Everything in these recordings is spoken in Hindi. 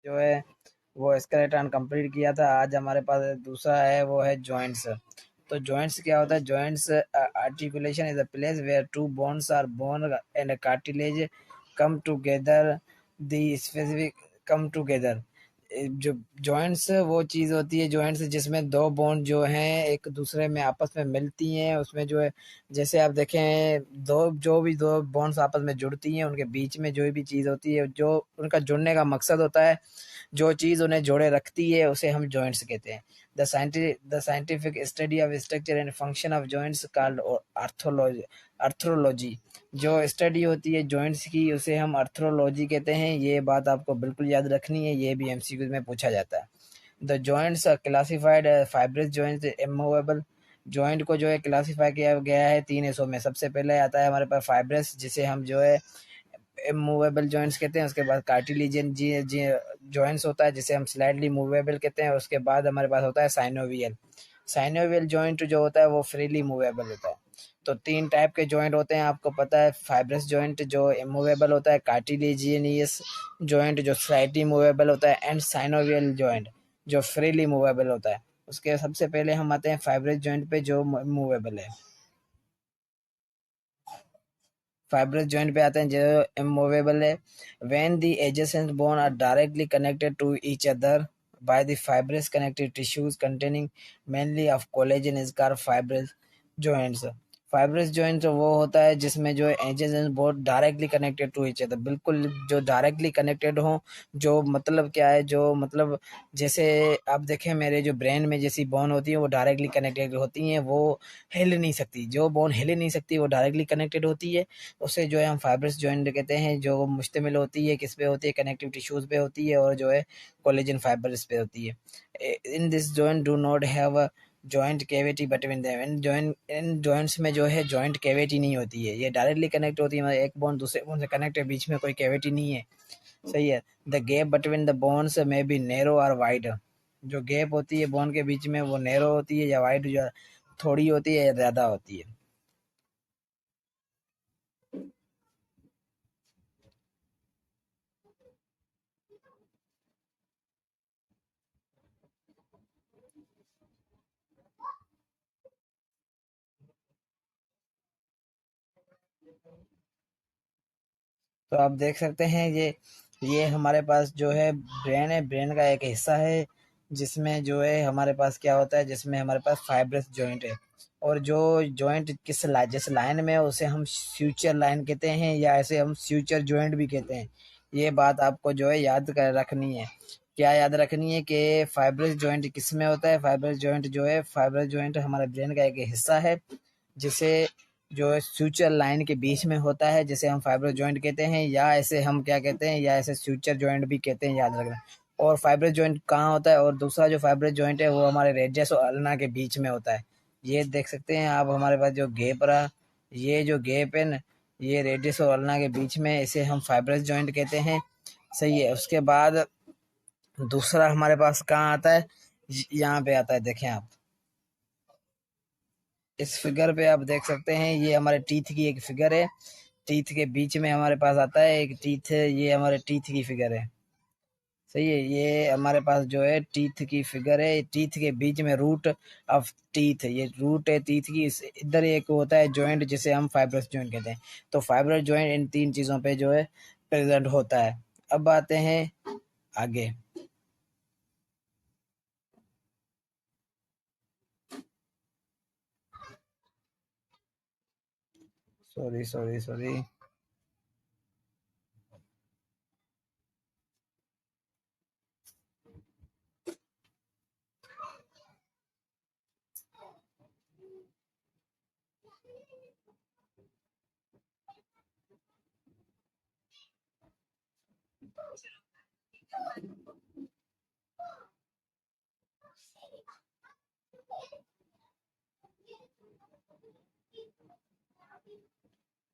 जो है वो स्केलेटन कंप्लीट किया था। आज हमारे पास दूसरा है, वो है जॉइंट्स। तो जॉइंट्स क्या होता है? Joints articulation is a place where two bones or bone and cartilage come together the specific come together. जो जॉइंट्स वो चीज़ होती है, जॉइंट्स जिसमें दो बोन जो हैं एक दूसरे में आपस में मिलती हैं, उसमें जो है जैसे आप देखें दो जो भी दो बोन्स आपस में जुड़ती हैं, उनके बीच में जो भी चीज़ होती है, जो उनका जुड़ने का मकसद होता है, जो चीज़ उन्हें जोड़े रखती है, उसे हम जॉइंट्स कहते हैं। The scientific study of structure and function of joints called arthrology. Arthrology जो स्टडी होती है जॉइंट्स की, उसे हम आर्थ्रोलॉजी कहते हैं। ये बात आपको बिल्कुल याद रखनी है, ये भी एमसीक्यू में पूछा जाता है। The joints are classified fibrous joints immovable. Joint को जो है क्लासीफाई किया गया है तीन हिस्सों में। सबसे पहले आता है हमारे पास फाइब्रस, जिसे हम जो है मूवेबल जॉइंट्स कहते हैं। उसके बाद कार्टिलेजन जी जी जॉइंट्स होता है, जिसे हम स्लाइडली मूवेबल कहते हैं। उसके बाद हमारे पास होता है साइनोवियल। साइनोवियल जॉइंट जो होता है वो फ्रीली मूवेबल होता है। तो तीन टाइप के जॉइंट होते हैं, आपको पता है। फाइब्रस जॉइंट जो इमूवेबल होता है, कार्टिलेजिनियस जॉइंट जो स्लाइडली मूवेबल होता है, एंड साइनोवियल जॉइंट जो फ्रीली मूवेबल होता है। उसके सबसे पहले हम आते हैं फाइब्रस जॉइंट पे जो मूवेबल है। फाइब्रस जॉइंट पे आते हैं जो इमूवेबल है। When the adjacent bone are directly connected to each other by the fibrous connective tissues containing mainly of collagen is called fibrous joints। Fibrous joint वो होता है जिसमें जो edges and bone directly connected to each other, बिल्कुल जो डायरेक्टली कनेक्टेड हो। जो मतलब क्या है, जो मतलब जैसे आप देखें मेरे जो ब्रेन में जैसी बोन होती है वो डायरेक्टली कनेक्टेड होती हैं, वो हिल नहीं सकती। जो बोन हिल नहीं सकती वो डायरेक्टली कनेक्टेड होती है, उसे जो है हम फाइब्रस जॉइंट कहते हैं। जो मुश्तमिल होती है किस पे होती है? कनेक्टिव टिश्यूज पे होती है, और जो है कोलेजन फाइबर्स पे होती है। In this joint do not have a joint cavity between them. In joints में जो है जॉइंट कैविटी नहीं होती है, ये डायरेक्टली कनेक्ट होती है, मतलब एक बोन दूसरे बोन से कनेक्ट है, बीच में कोई कैविटी नहीं है। सही है। The gap between the bones में बी नैरो और वाइड। जो गैप होती है बोन के बीच में वो नैरो होती है या वाइड, जो थोड़ी होती है या ज्यादा होती है। तो आप देख सकते हैं ये हमारे पास जो है ब्रेन है, ब्रेन का एक हिस्सा है, जिसमें जो है हमारे पास क्या होता है, जिसमें हमारे पास फाइब्रस जॉइंट है। और जो जॉइंट जिस लाइन में है उसे हम फ्यूचर लाइन कहते हैं, या ऐसे हम फ्यूचर जॉइंट भी कहते हैं। ये बात आपको जो है याद कर रखनी है। क्या याद रखनी है कि फाइब्रस जॉइंट किस में होता है? फाइब्रस जॉइंट जो है, फाइब्रस जॉइंट हमारे ब्रेन का एक हिस्सा है, जिसे जो है फ्यूचर लाइन के बीच में होता है, जिसे हम फाइब्रस जॉइंट कहते हैं, या ऐसे हम क्या कहते हैं, या ऐसे फ्यूचर जॉइंट भी कहते हैं, याद रखना। और फाइब्रस जॉइंट कहाँ होता है? और दूसरा जो फाइब्रस जॉइंट है वो हमारे रेडियस और अल्ना के बीच में होता है। ये देख सकते हैं आप, हमारे पास जो गैप रहा, ये जो गैप है ना, ये रेडियस और अल्ना के बीच में, इसे हम फाइब्रस जॉइंट कहते हैं। सही है। उसके बाद दूसरा हमारे पास कहाँ आता है? यहाँ पे आता है, देखें आप इस फिगर पे आप देख सकते हैं, ये हमारे टीथ की एक फिगर है। टीथ के बीच में हमारे पास आता है एक टीथ है, ये हमारे टीथ की फिगर है। सही है। ये हमारे पास जो है टीथ की फिगर है, टीथ के बीच में रूट ऑफ टीथ, ये रूट है टीथ की। इधर एक होता है जॉइंट जिसे हम फाइब्रस जॉइंट कहते हैं। तो फाइब्रस जॉइंट इन तीन चीजों पे जो है प्रेजेंट होता है। अब आते हैं आगे। Sorry sorry sorry.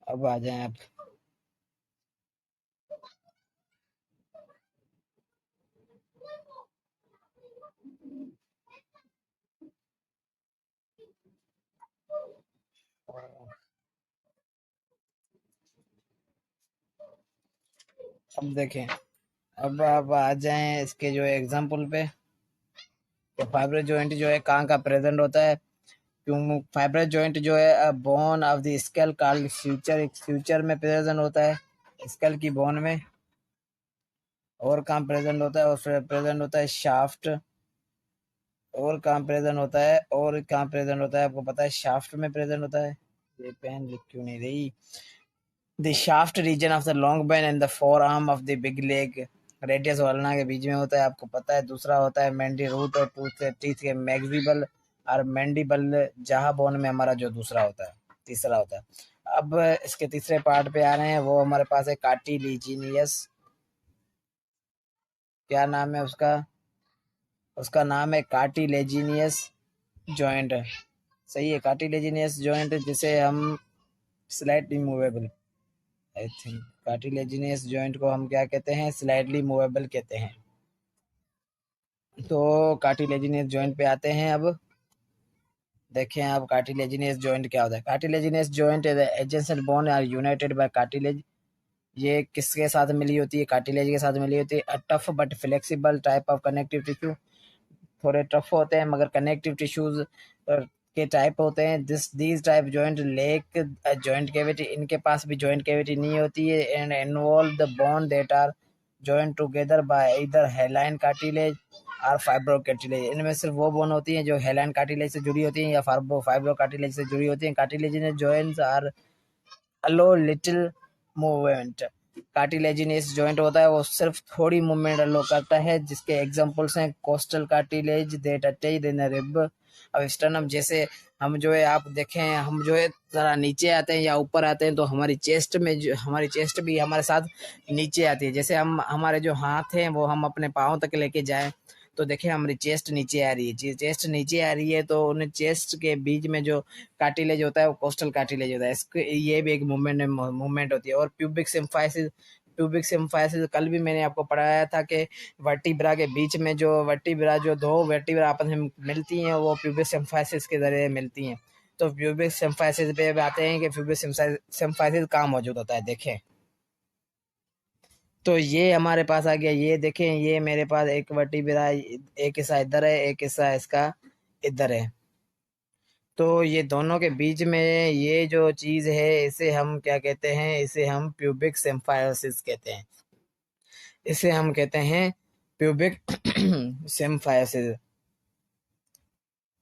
अब आ जाए आप। अब देखें, अब आप आ जाएं इसके जो एग्जाम्पल पे। तो फाइब्रस जॉइंट जो है कहाँ का प्रेजेंट होता है? क्यों फाइब्रस जॉइंट जो है bone of the skull called future, future में प्रेजेंट होता है स्कल की बोन में। और कहाँ प्रेजेंट होता है? और फिर प्रेजेंट होता है शाफ्ट। और कहाँ प्रेजेंट होता है? और कहाँ प्रेजेंट होता है? आपको पता है शाफ्ट में प्रेजेंट होता है। ये पेन लिख क्यों नहीं रही? The shaft region of the long bone and the forearm of the big leg, radius और अल्ना के बीच में होता है, आपको पता है। दूसरा होता है मैंडी रूट और टूथ टीथ के मैक्सिबल और मैंडिबल जहा बोन में हमारा जो दूसरा होता है, तीसरा होता है। अब इसके तीसरे पार्ट पे आ रहे हैं, वो हमारे पास है कार्टिलेजिनियस। क्या नाम है उसका? उसका नाम है कार्टिलेजिनियस जॉइंट। सही है, कार्टिलेजिनियस जॉइंट जिसे हम slightly movable, I think cartilaginous joint को हम क्या कहते हैं? स्लाइडली मूवेबल कहते हैं। तो कार्टिलेजिनियस जॉइंट पे आते हैं। अब देखें आप कार्टिलेजिनियस जॉइंट क्या होता है। Cartilaginous joint adjacent bone are united by cartilage. ये किसके साथ मिली होती है? कार्टिलेज के साथ मिली होती है। A tough but flexible type of connective tissue, थोड़े टफ होते हैं मगर कनेक्टिव टिश्यूज के टाइप होते हैं। These type joint lake joint cavity, इनके पास भी जॉइंट कैविटी नहीं होती है। And involve the bone that are joined together by इधर हेलाइन कार्टिलेज और फाइब्रो कार्टिलेज। इनमें सिर्फ वो बोन होती हैं जो हेलाइन कार्टिलेज से जुड़ी होती हैं या फाइब्रो कार्टिलेज से जुड़ी होती हैं। Cartilaginous joints are allow little movement. Cartilaginous joint होता है वो सिर्फ थोड़ी मूवमेंट अलो करता है, जिसके एग्जांपल्स हैं costal cartilage that attached in rib. अब स्टर्नम, जैसे हम जो है आप देखें, हम जो है जरा नीचे आते हैं या ऊपर आते हैं तो हमारी चेस्ट में जो हमारी चेस्ट भी हमारे साथ नीचे आती है। जैसे हम हमारे जो हाथ हैं वो हम अपने पाँव तक लेके जाएं तो देखिए हमारी चेस्ट नीचे आ रही है। चेस्ट नीचे आ रही है तो उन चेस्ट के बीच में जो कार्टिलेज होता है वो कोस्टल कार्टिलेज होता है। इसके ये भी एक मूवमेंट होती है। और प्यूबिक सिम्फाइसिस, प्यूबिक सिम्फाइसिस कल भी मैंने आपको पढ़ाया था कि वर्टिब्रा के बीच में जो वर्टिब्रा, जो दो वर्टिब्रा आपस में मिलती हैं वो प्यूबिक सिम्फाइसिस के जरिए मिलती हैं। तो प्यूबिक सिम्फाइसिस पे आते हैं कि प्यूबिक सिम्फाइसिस कहाँ मौजूद होता है। देखें तो ये हमारे पास आ गया, ये देखें, ये मेरे पास एक वर्टिब्रा, एक हिस्सा इधर है, एक हिस्सा इसका इधर है। तो ये दोनों के बीच में ये जो चीज है इसे हम क्या कहते हैं? इसे हम प्यूबिक सिम्फायोसिस कहते हैं। इसे हम कहते हैं प्यूबिक सिम्फायोसिस।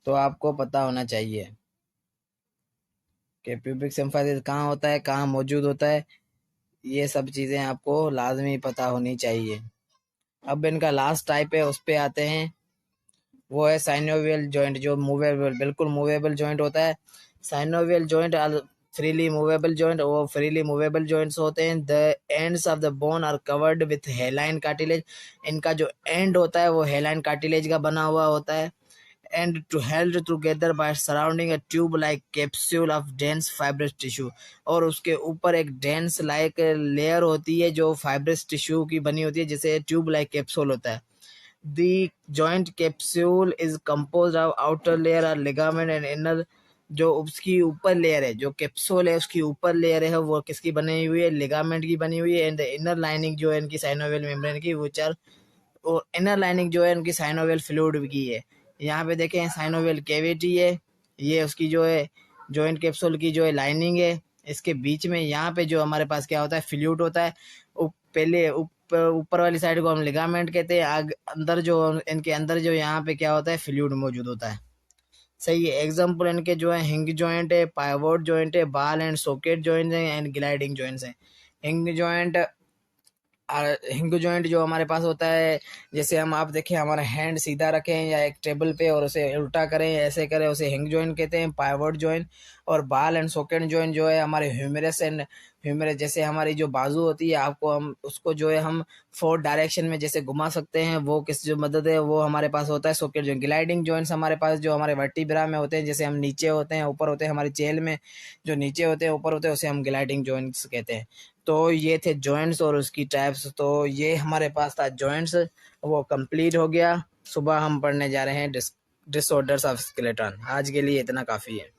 तो आपको पता होना चाहिए कि प्यूबिक सिम्फायोसिस कहाँ होता है, कहाँ मौजूद होता है। ये सब चीजें आपको लाजमी पता होनी चाहिए। अब इनका लास्ट टाइप है, उस पे आते हैं। वो है साइनोवियल जॉइंट, जो मूवेबल, बिल्कुल मूवेबल जॉइंट होता है। Synovial joint freely movable joint, वो फ्रीली मूवेबल जॉइंट्स होते हैं। The ends of the bone are covered with hyaline cartilage. इनका जो एंड होता है वो हेलाइन कार्टिलेज का बना हुआ होता है। And to held together by surrounding a tube like capsule of dense fibrous tissue. और उसके ऊपर एक डेंस लाइक लेयर होती है जो फाइब्रस टिश्यू की बनी होती है, जैसे ट्यूब लाइक कैप्सूल होता है। The joint capsule is composed of outer layer or ligament and inner, जो उसकी ऊपर लेयर है, जो कैप्सूल है उसकी ऊपर लेयर है वो किसकी बनी हुई है? लिगामेंट की बनी हुई है। एंड द इनर लाइनिंग जो है इनकी साइनोवियल मेम्ब्रेन की, वो चार, और इनर लाइनिंग जो है इनकी साइनोवियल फ्लूइड की है। यहाँ पे देखें साइनोवियल कैविटी है, ये उसकी जो है जॉइंट कैप्सूल की जो है लाइनिंग है। इसके बीच में यहाँ पे जो हमारे पास क्या होता है? फ्लूइड होता है। पहले ऊपर वाली साइड को हम लिगामेंट कहते हैं। अंदर जो इनके अंदर जो यहाँ पे क्या होता है? फ्लूइड मौजूद होता है। सही है। एग्जाम्पल इनके जो है हिंग जॉइंट है, पाइवोट जॉइंट है, बाल एंड सॉकेट जॉइंट है, एंड ग्लाइडिंग जॉइंट्स हैं। हिंग जॉइंट, हिंग जॉइंट जो हमारे पास होता है, जैसे हम आप देखें हमारा हैंड सीधा रखें या एक टेबल पे और उसे उल्टा करें, ऐसे करें, उसे हिंग जॉइंट कहते हैं, पाइवोट जॉइंट। और बाल एंड सॉकेट जॉइंट जो है हमारे ह्यूमरस एंड ह्यूमरस, जैसे हमारी जो बाजू होती है, आपको हम उसको जो है हम फोर डायरेक्शन में जैसे घुमा सकते हैं, वो किस जो मदद है वो हमारे पास होता है सॉकेट जॉइंट। ग्लाइडिंग जॉइंट्स हमारे पास जो हमारे वर्टिब्रा में होते हैं, जैसे हम नीचे होते हैं ऊपर होते हैं, हमारी चेल में जो नीचे होते हैं ऊपर होते हैं, उसे हम ग्लाइडिंग जॉइंट्स कहते हैं। तो ये थे जॉइंट्स और उसकी टाइप्स। तो ये हमारे पास था जॉइंट्स, वो कंप्लीट हो गया। सुबह हम पढ़ने जा रहे हैं डिसऑर्डर्स ऑफ स्केलेटन। आज के लिए इतना काफ़ी है।